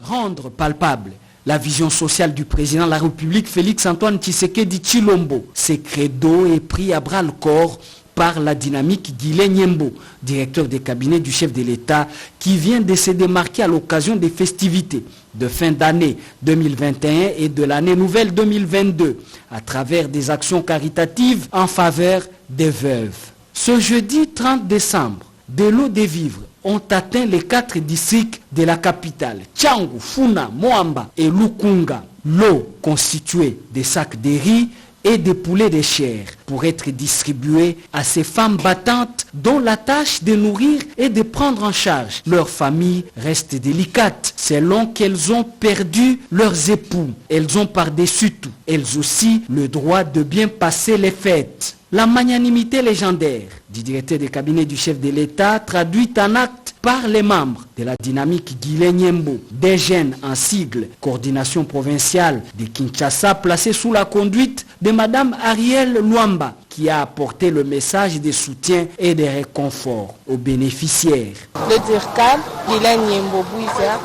Rendre palpable la vision sociale du président de la République Félix-Antoine Tshisekedi Tshilombo. Ces credos est pris à bras le corps par la dynamique Guilain Nyembo, directeur des cabinets du chef de l'État, qui vient de se démarquer à l'occasion des festivités de fin d'année 2021 et de l'année nouvelle 2022, à travers des actions caritatives en faveur des veuves. Ce jeudi 30 décembre, des lots de vivres ont atteint les 4 districts de la capitale, Tchangu, Funa, Moamba et Lukunga. L'eau constituée des sacs de riz et des poulets de chair pour être distribués à ces femmes battantes dont la tâche de nourrir et de prendre en charge leur famille reste délicate selon qu'elles ont perdu leurs époux. Elles ont par-dessus tout, elles aussi, le droit de bien passer les fêtes. La magnanimité légendaire du directeur des cabinets du chef de l'État traduite en acte par les membres de la dynamique Guilain Nyembo, des jeunes en sigle coordination provinciale de Kinshasa placée sous la conduite de Madame Ariel Luamba qui a apporté le message de soutien et de réconfort aux bénéficiaires. Le DIRCAM Guilain Nyembo Bouizia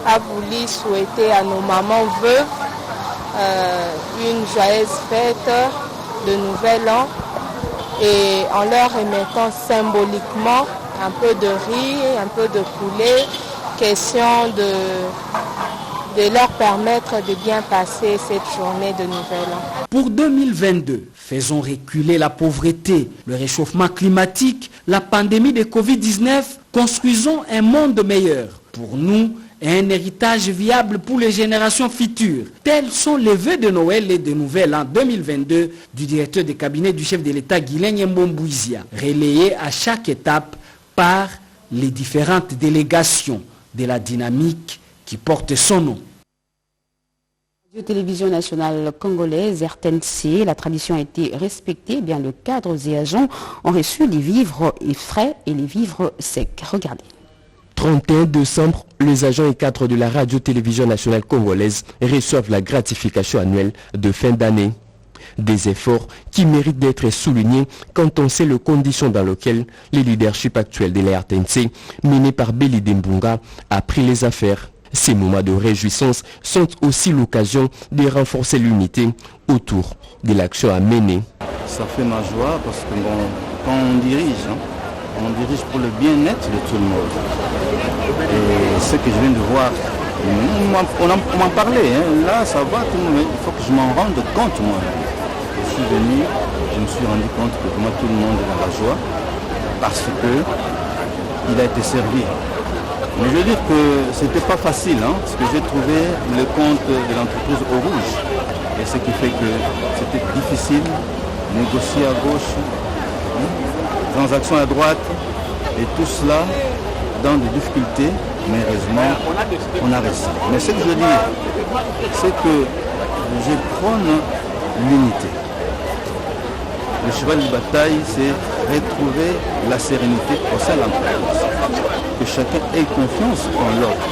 a voulu souhaiter à nos mamans veuves une joyeuse fête de Nouvel An et en leur remettant symboliquement un peu de riz, un peu de poulet, question de leur permettre de bien passer cette journée de Nouvel An. Pour 2022, faisons reculer la pauvreté, le réchauffement climatique, la pandémie de Covid-19, construisons un monde meilleur pour nous et un héritage viable pour les générations futures. Tels sont les vœux de Noël et de Nouvel An 2022 du directeur des cabinets du chef de l'État Guilain Nyembo Bouizia, relayés à chaque étape par les différentes délégations de la dynamique qui porte son nom. Radio-Télévision nationale congolaise, RTNC, la tradition a été respectée. Eh bien, le cadre et agents ont reçu les vivres frais et les vivres secs. Regardez. 31 décembre, les agents et cadres de la Radio-Télévision nationale congolaise reçoivent la gratification annuelle de fin d'année. Des efforts qui méritent d'être soulignés quand on sait les conditions dans lesquelles le leadership actuel de la RTNC, mené par Béli Dembunga, a pris les affaires. Ces moments de réjouissance sont aussi l'occasion de renforcer l'unité autour de l'action à mener. Ça fait ma joie parce que quand on dirige pour le bien-être de tout le monde. Et ce que je viens de voir, on m'en parlait, là ça va, tout le monde, il faut que je m'en rende compte moi. Je suis venu, je me suis rendu compte que moi tout le monde est dans la joie parce qu'il a été servi. Mais je veux dire que c'était pas facile, parce que j'ai trouvé le compte de l'entreprise au rouge. Et ce qui fait que c'était difficile, négocier à gauche, transactions à droite, et tout cela dans des difficultés, mais heureusement, on a réussi. Mais ce que je veux dire, c'est que je prône l'unité. Le cheval de bataille, c'est retrouver la sérénité au sein de l'entreprise. Que chacun ait confiance en l'autre.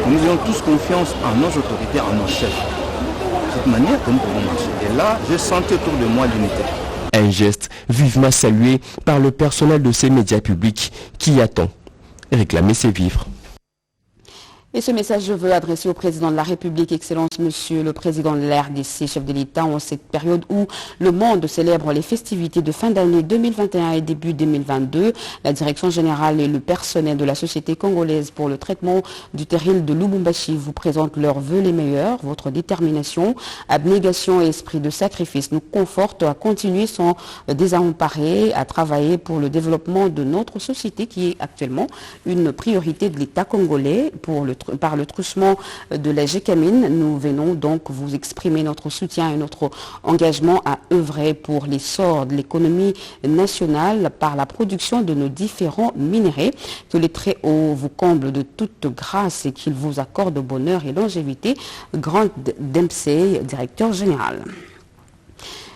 Nous ayons tous confiance en nos autorités, en nos chefs. De cette manière que nous pouvons marcher. Et là, j'ai senti autour de moi l'unité. Un geste vivement salué par le personnel de ces médias publics qui attend réclamer ses vivres. Et ce message, je veux adresser au président de la République, Excellence Monsieur le Président de la RDC, chef de l'État, en cette période où le monde célèbre les festivités de fin d'année 2021 et début 2022. La Direction générale et le personnel de la Société congolaise pour le traitement du terril de Lubumbashi vous présentent leurs vœux les meilleurs. Votre détermination, abnégation et esprit de sacrifice nous confortent à continuer sans désemparer, à travailler pour le développement de notre société qui est actuellement une priorité de l'État congolais. Par le truchement de la GECAMIN, nous venons donc vous exprimer notre soutien et notre engagement à œuvrer pour l'essor de l'économie nationale par la production de nos différents minéraux. Que les Très-Hauts vous comblent de toute grâce et qu'ils vous accordent bonheur et longévité. Grant Dempsey, directeur général.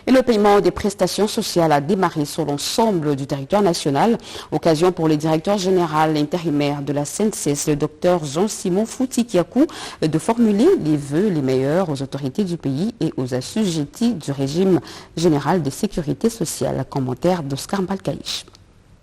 Et le paiement des prestations sociales a démarré sur l'ensemble du territoire national. Occasion pour le directeur général intérimaire de la CNCS, le docteur Jean-Simon Foutikiakou, de formuler les vœux les meilleurs aux autorités du pays et aux assujettis du régime général de sécurité sociale. Commentaire d'Oscar Mbalkaïch.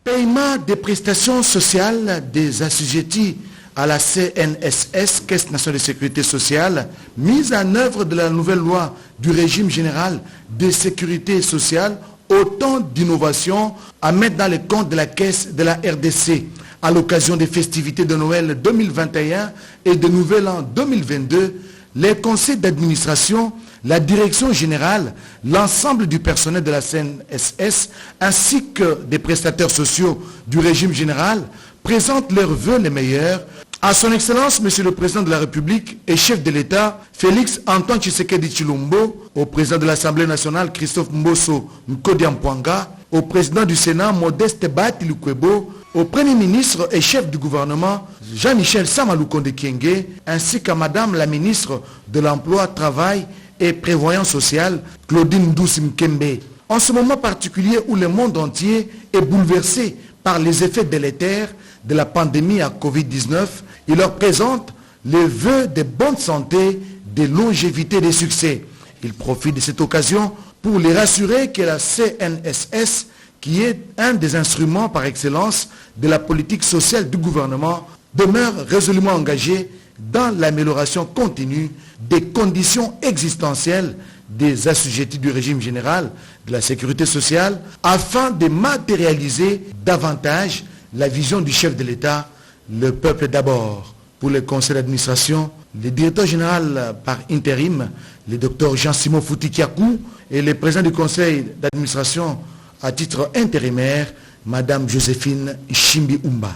Paiement des prestations sociales des assujettis à la CNSS, Caisse nationale de sécurité sociale, mise en œuvre de la nouvelle loi du régime général de sécurité sociale, autant d'innovations à mettre dans les comptes de la Caisse de la RDC à l'occasion des festivités de Noël 2021 et de Nouvel An 2022, les conseils d'administration, la direction générale, l'ensemble du personnel de la CNSS ainsi que des prestataires sociaux du régime général présentent leurs vœux les meilleurs à son Excellence, Monsieur le Président de la République et chef de l'État, Félix Antoine Tshisekedi Tshilombo, au Président de l'Assemblée nationale, Christophe Mbosso Nkodiampwanga, au Président du Sénat, Modeste Bahati Lukwebo, au Premier ministre et chef du gouvernement, Jean-Michel Samaloukonde Kyenge, ainsi qu'à Madame la ministre de l'Emploi, Travail et Prévoyance sociale, Claudine Dousim Kembe. En ce moment particulier où le monde entier est bouleversé par les effets délétères de la pandémie à Covid-19, il leur présente les vœux de bonne santé, de longévité et de succès. Il profite de cette occasion pour les rassurer que la CNSS, qui est un des instruments par excellence de la politique sociale du gouvernement, demeure résolument engagée dans l'amélioration continue des conditions existentielles des assujettis du régime général de la sécurité sociale afin de matérialiser davantage la vision du chef de l'État, le peuple d'abord. Pour le conseil d'administration, le directeur général par intérim, le docteur Jean-Simon Foutikiakou, et le président du conseil d'administration à titre intérimaire, Madame Joséphine Chimbi Oumba.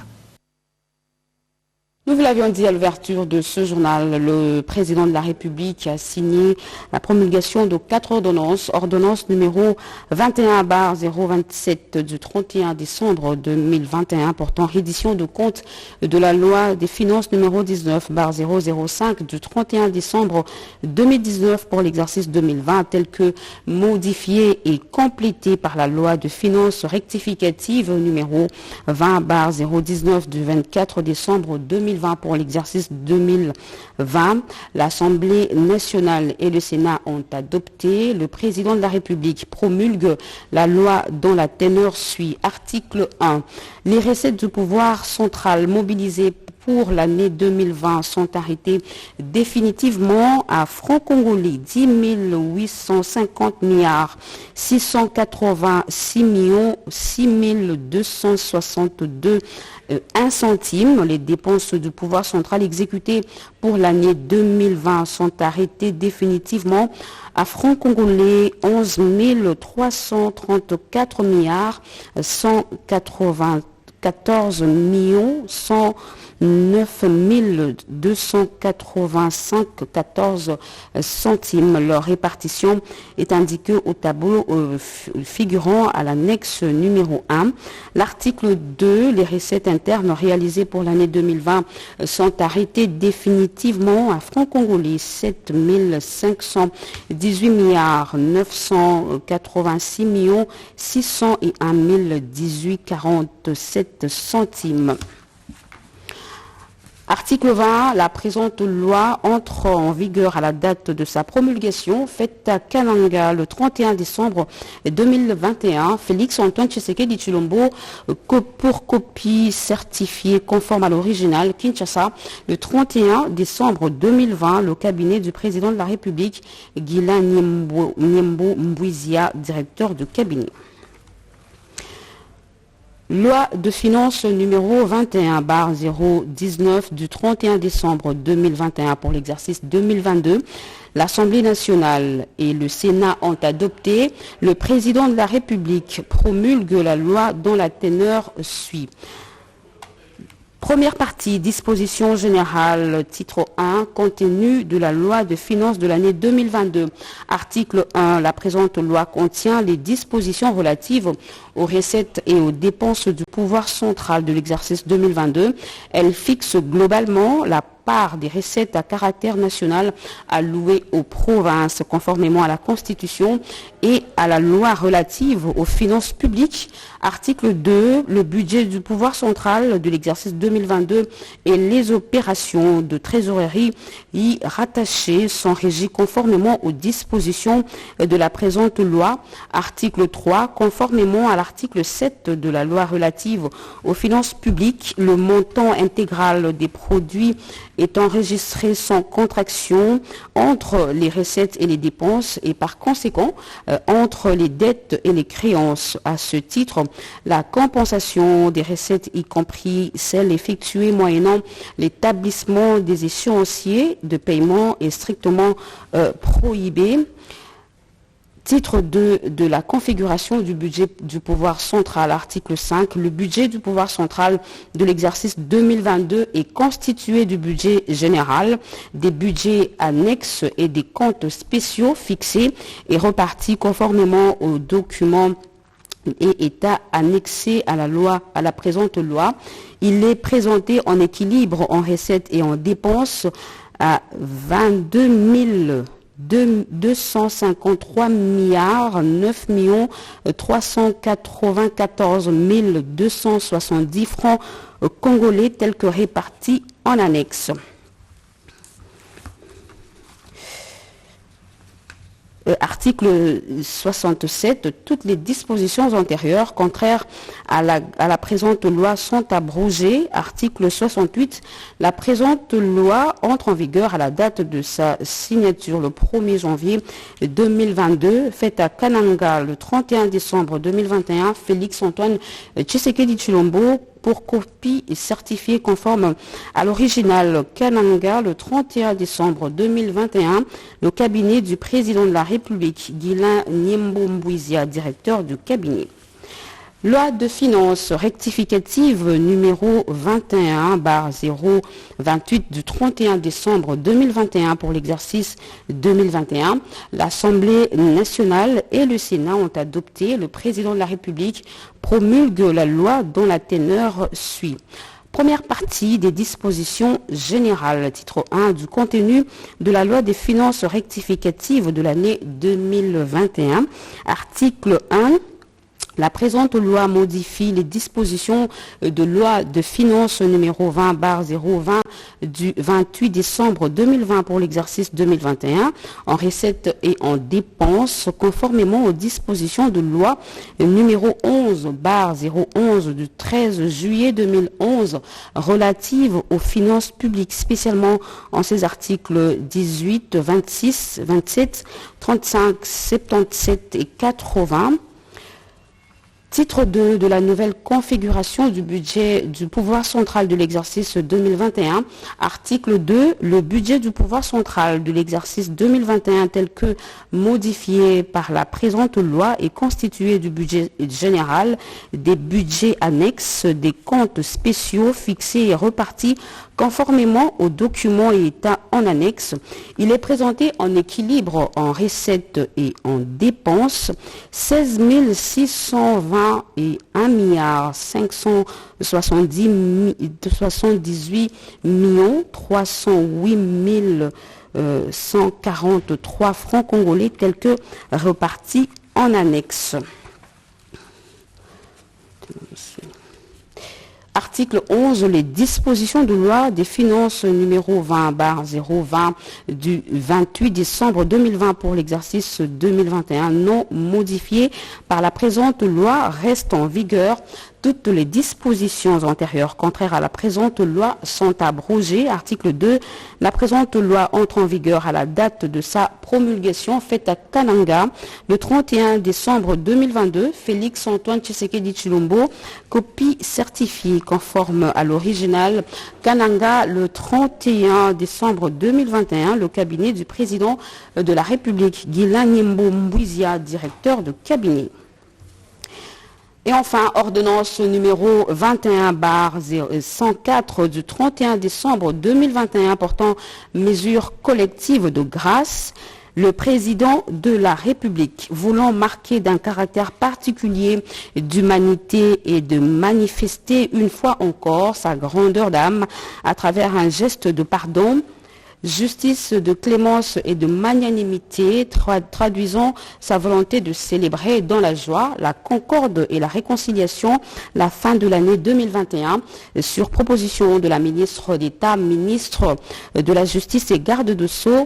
Nous vous l'avions dit à l'ouverture de ce journal, le président de la République a signé la promulgation de 4 ordonnances. Ordonnance numéro 21/027 du 31 décembre 2021 portant reddition de compte de la loi des finances numéro 19/005 du 31 décembre 2019 pour l'exercice 2020 tel que modifié et complété par la loi de finances rectificative numéro 20/019 du 24 décembre 2020 pour l'exercice 2020. L'Assemblée nationale et le Sénat ont adopté. Le président de la République promulgue la loi dont la teneur suit. Article 1. Les recettes du pouvoir central mobilisées pour l'année 2020 sont arrêtées définitivement à francs congolais 10 850 milliards 686 millions 6 262 1 centime. Les dépenses du pouvoir central exécutées pour l'année 2020 sont arrêtées définitivement à francs congolais 11 334 milliards 194 millions 109 285,14 centimes. Leur répartition est indiquée au tableau figurant à l'annexe numéro 1. L'article 2, les recettes internes réalisées pour l'année 2020 sont arrêtées définitivement à francs congolais 7 518 milliards 986 millions 601 018,47 centimes. Article 20, la présente loi entre en vigueur à la date de sa promulgation, faite à Kananga le 31 décembre 2021. Félix Antoine Tshisekedi Tshilombo, pour copie certifiée conforme à l'original, Kinshasa, le 31 décembre 2020, le cabinet du président de la République, Guilain Nyembo Mbouizia, directeur de cabinet. Loi de finances numéro 21/019 du 31 décembre 2021 pour l'exercice 2022. L'Assemblée nationale et le Sénat ont adopté. Le président de la République promulgue la loi dont la teneur suit. Première partie, disposition générale, titre 1, contenu de la loi de finances de l'année 2022. Article 1, la présente loi contient les dispositions relatives aux recettes et aux dépenses du pouvoir central de l'exercice 2022. Elle fixe globalement la part des recettes à caractère national allouées aux provinces conformément à la Constitution et à la loi relative aux finances publiques. Article 2, le budget du pouvoir central de l'exercice 2022 et les opérations de trésorerie y rattachées sont régies conformément aux dispositions de la présente loi. Article 3, conformément à l'article 7 de la loi relative aux finances publiques, le montant intégral des produits est enregistré sans contraction entre les recettes et les dépenses et par conséquent entre les dettes et les créances. À ce titre, la compensation des recettes, y compris celles effectuées moyennant l'établissement des échéanciers de paiement, est strictement prohibée. Titre 2 de la configuration du budget du pouvoir central, article 5, le budget du pouvoir central de l'exercice 2022 est constitué du budget général, des budgets annexes et des comptes spéciaux fixés et repartis conformément aux documents et état annexé à la présente loi. Il est présenté en équilibre en recettes et en dépenses à 22 253 milliards 9 394 270 francs congolais tels que répartis en annexe. Article 67, toutes les dispositions antérieures contraires à la présente loi sont abrogées. Article 68, la présente loi entre en vigueur à la date de sa signature le 1er janvier 2022, faite à Kananga le 31 décembre 2021. Félix Antoine Tshisekedi Tshilombo, pour copie certifiée conforme à l'original, Kananga le 31 décembre 2021, le cabinet du président de la République, Guilain Nyembo Mbouizia, directeur du cabinet. Loi de finances rectificative numéro 21/028 du 31 décembre 2021 pour l'exercice 2021. L'Assemblée nationale et le Sénat ont adopté. Le président de la République promulgue la loi dont la teneur suit. Première partie des dispositions générales, titre 1 du contenu de la loi des finances rectificatives de l'année 2021. Article 1. La présente loi modifie les dispositions de loi de finances numéro 20/020 du 28 décembre 2020 pour l'exercice 2021 en recettes et en dépenses conformément aux dispositions de loi numéro 11/011 du 13 juillet 2011 relative aux finances publiques, spécialement en ses articles 18, 26, 27, 35, 77 et 80. Titre 2 de la nouvelle configuration du budget du pouvoir central de l'exercice 2021. Article 2. Le budget du pouvoir central de l'exercice 2021 tel que modifié par la présente loi est constitué du budget général, des budgets annexes, des comptes spéciaux fixés et repartis conformément aux documents et états en annexe. Il est présenté en équilibre en recettes et en dépenses 16 620 et 1 578 308 143 francs congolais tels que repartis en annexe. Article 11. Les dispositions de loi des finances numéro 20/020 du 28 décembre 2020 pour l'exercice 2021 non modifiées par la présente loi restent en vigueur. Toutes les dispositions antérieures contraires à la présente loi sont abrogées. Article 2. La présente loi entre en vigueur à la date de sa promulgation faite à Kananga le 31 décembre 2022. Félix Antoine Tshisekedi Tshilombo, copie certifiée conforme à l'original. Kananga le 31 décembre 2021. Le cabinet du président de la République, Guilain Nyembo Mbouizia, directeur de cabinet. Et enfin, ordonnance numéro 21/104 du 31 décembre 2021 portant mesures collectives de grâce. Le président de la République, voulant marquer d'un caractère particulier d'humanité et de manifester une fois encore sa grandeur d'âme à travers un geste de pardon, justice, de clémence et de magnanimité, traduisant sa volonté de célébrer dans la joie, la concorde et la réconciliation la fin de l'année 2021, sur proposition de la ministre d'État, ministre de la Justice et garde de Sceaux,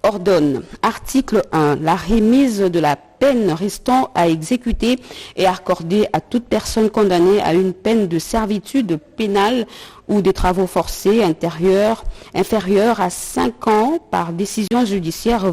ordonne. Article 1. La remise de la peine restant à exécuter est accordée à toute personne condamnée à une peine de servitude pénale ou des travaux forcés inférieurs à 5 ans par décision judiciaire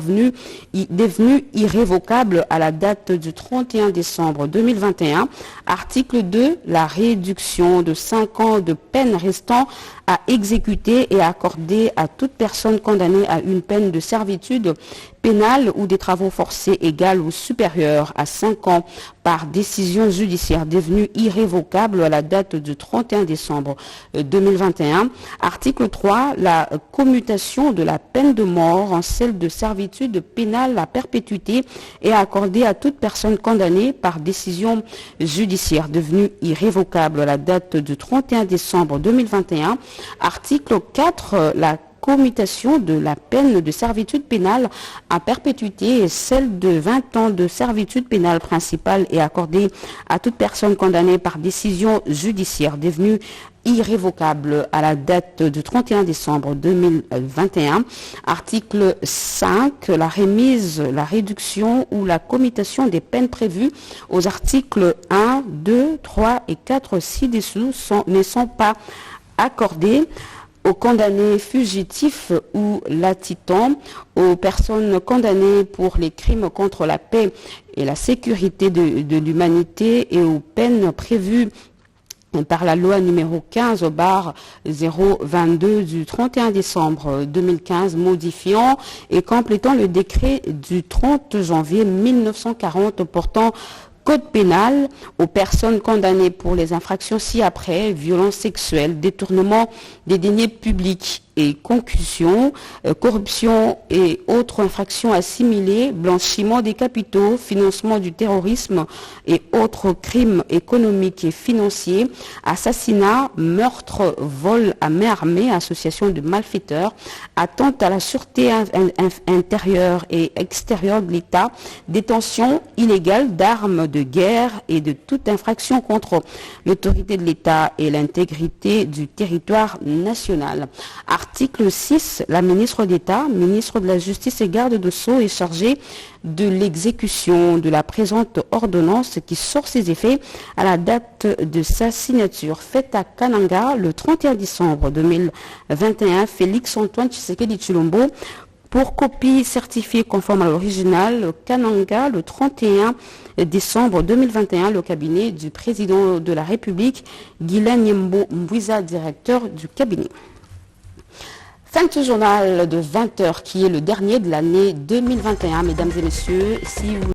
devenue irrévocable à la date du 31 décembre 2021. Article 2. La réduction de 5 ans de peine restant à exécuter est accordée à toute personne condamnée à une peine de servitude pénale ou des travaux forcés égale ou supérieure à 5 ans par décision judiciaire devenue irrévocable à la date du 31 décembre 2021. Article 3. La commutation de la peine de mort en celle de servitude pénale à perpétuité est accordée à toute personne condamnée par décision judiciaire devenue irrévocable à la date du 31 décembre 2021. Article 4. La commutation de la peine de servitude pénale à perpétuité et celle de 20 ans de servitude pénale principale est accordée à toute personne condamnée par décision judiciaire devenue irrévocable à la date du 31 décembre 2021. Article 5. La remise, la réduction ou la commutation des peines prévues aux articles 1, 2, 3 et 4 ci-dessous ne sont pas accordées aux condamnés fugitifs ou latitants, aux personnes condamnées pour les crimes contre la paix et la sécurité de l'humanité et aux peines prévues par la loi numéro 15/022 du 31 décembre 2015 modifiant et complétant le décret du 30 janvier 1940 portant Code pénal aux personnes condamnées pour les infractions ci-après, violences sexuelles, détournement des deniers publics et concussion, corruption et autres infractions assimilées, blanchiment des capitaux, financement du terrorisme et autres crimes économiques et financiers, assassinat, meurtre, vol à main armée, association de malfaiteurs, atteinte à la sûreté intérieure et extérieure de l'État, détention illégale d'armes de guerre et de toute infraction contre l'autorité de l'État et l'intégrité du territoire national. Article 6, la ministre d'État, ministre de la Justice et garde de Sceaux est chargée de l'exécution de la présente ordonnance qui sort ses effets à la date de sa signature. Faite à Kananga le 31 décembre 2021, Félix Antoine Tshisekedi Tshilombo pour copie certifiée conforme à l'original, Kananga, le 31 décembre 2021, le cabinet du président de la République, Guilain Nyembo Mbouiza, directeur du cabinet. Fin de ce journal de 20h qui est le dernier de l'année 2021. Mesdames et messieurs, si vous